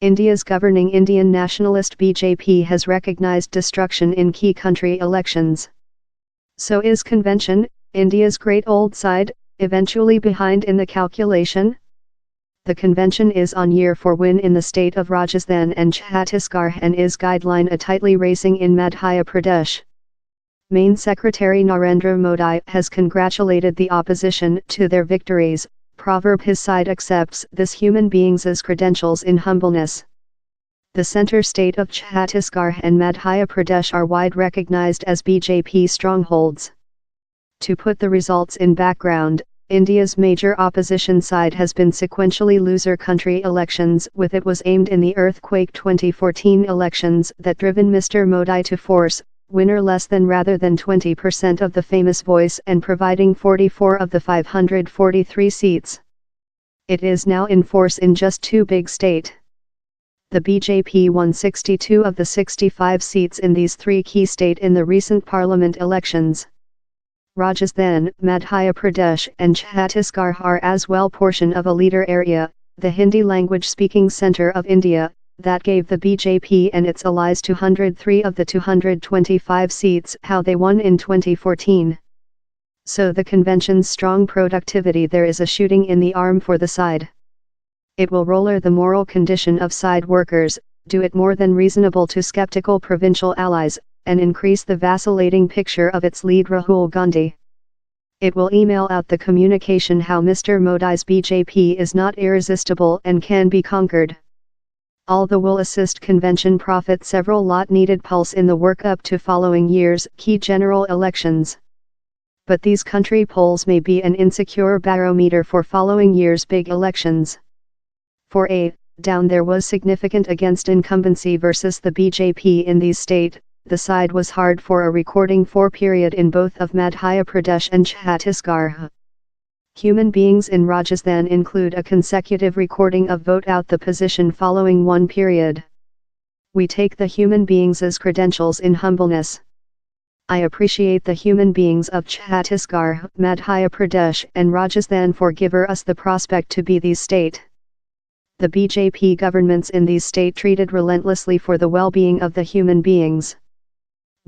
India's governing Indian nationalist BJP has recognized destruction in key country elections. So is convention, India's great old side, eventually behind in the calculation? The convention is on year 4 win in the state of Rajasthan and Chhattisgarh and is guideline a tightly racing in Madhya Pradesh. Main Secretary Narendra Modi has congratulated the opposition to their victories. Proverb his side accepts this human beings' credentials in humbleness. The center state of Chhattisgarh and Madhya Pradesh are wide recognized as BJP strongholds. To put the results in background, India's major opposition side has been sequentially loser country elections, with it was aimed in the earthquake 2014 elections that driven Mr. Modi to force winner less than rather than 20% of the famous voice and providing 44 of the 543 seats. It is now in force in just 2 big states. The BJP won 62 of the 65 seats in these 3 key states in the recent parliament elections. Rajasthan, Madhya Pradesh and Chhattisgarh are as well portion of a leader area, the Hindi language speaking center of India, that gave the BJP and its allies 203 of the 225 seats how they won in 2014. So the convention's strong productivity there is a shooting in the arm for the side. It will roller the moral condition of side workers, do it more than reasonable to skeptical provincial allies, and increase the vacillating picture of its lead Rahul Gandhi. It will email out the communication how Mr. Modi's BJP is not irresistible and can be conquered. All the will assist convention profit several lot needed pulse in the work up to following year's key general elections. But these country polls may be an insecure barometer for following year's big elections. For a down there was significant against incumbency versus the BJP in these states. The side was hard for a recording 4 period in both of Madhya Pradesh and Chhattisgarh. Human beings in Rajasthan include a consecutive recording of vote out the position following 1 period. We take the human beings' credentials in humbleness. I appreciate the human beings of Chhattisgarh, Madhya Pradesh and Rajasthan for giving us the prospect to be these state. The BJP governments in these states treated relentlessly for the well-being of the human beings.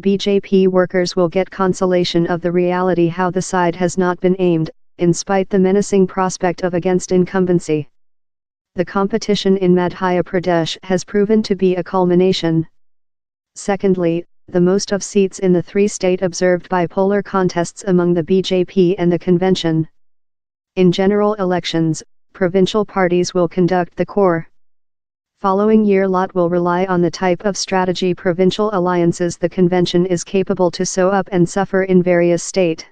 BJP workers will get consolation of the reality how the side has not been aimed, in spite the menacing prospect of against incumbency. The competition in Madhya Pradesh has proven to be a culmination. Secondly, the most of seats in the 3 states observed bipolar contests among the BJP and the convention. In general elections, provincial parties will conduct the core. Following year lot will rely on the type of strategy provincial alliances the convention is capable to sew up and suffer in various states.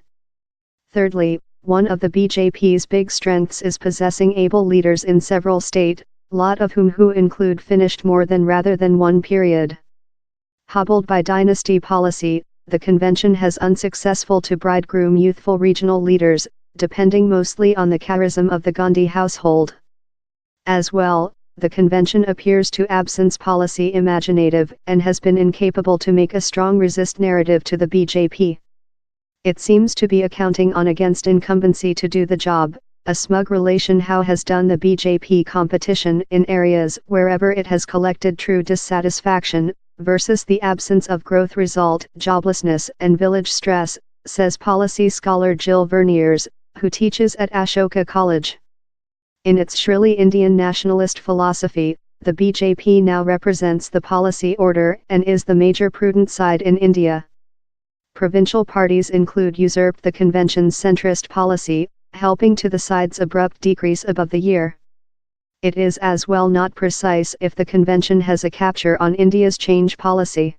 Thirdly, one of the BJP's big strengths is possessing able leaders in several states, lot of whom who include finished more than rather than 1 period. Hobbled by dynasty policy, the convention has unsuccessful to bridegroom youthful regional leaders, depending mostly on the charism of the Gandhi household. As well, the convention appears to absence policy imaginative and has been incapable to make a strong resist narrative to the BJP. It seems to be accounting on against incumbency to do the job, a smug relation how has done the BJP competition in areas wherever it has collected true dissatisfaction, versus the absence of growth result, joblessness and village stress, says policy scholar Jill Verniers, who teaches at Ashoka College. In its shrilly Indian nationalist philosophy, the BJP now represents the policy order and is the major prudent side in India. Provincial parties include usurped the convention's centrist policy, helping to the side's abrupt decrease above the year. It is as well not precise if the convention has a capture on India's change policy.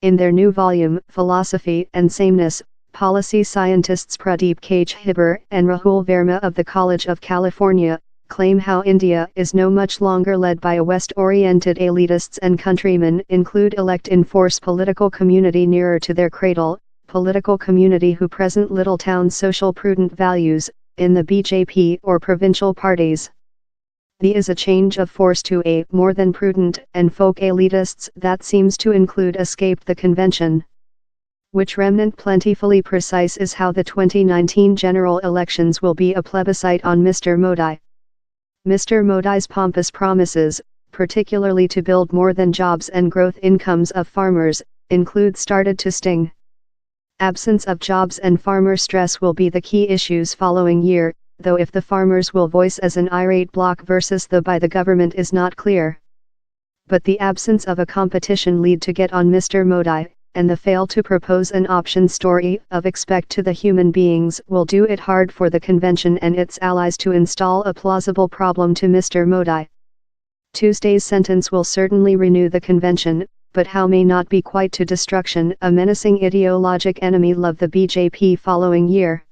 In their new volume, Philosophy and Sameness, policy scientists Pradeep K. Chhibber and Rahul Verma of the College of California claim how India is no much longer led by a West-oriented elitists and countrymen include elect in force political community nearer to their cradle, political community who present little town social prudent values, in the BJP or provincial parties. The is a change of force to a more than prudent and folk elitists that seems to include escaped the convention. Which remnant plentifully precise is how the 2019 general elections will be a plebiscite on Mr. Modi. Mr. Modi's pompous promises, particularly to build more than jobs and growth incomes of farmers, started to sting. Absence of jobs and farmer stress will be the key issues following year, though if the farmers will voice as an irate bloc versus the by the government is not clear. But the absence of a competition lead to get on Mr. Modi, and the fail to propose an option story of expect to the human beings will do it hard for the convention and its allies to install a plausible problem to Mr. Modi. Tuesday's sentence will certainly renew the convention, but how may not be quite to destruction. A menacing ideologic enemy love the BJP following year.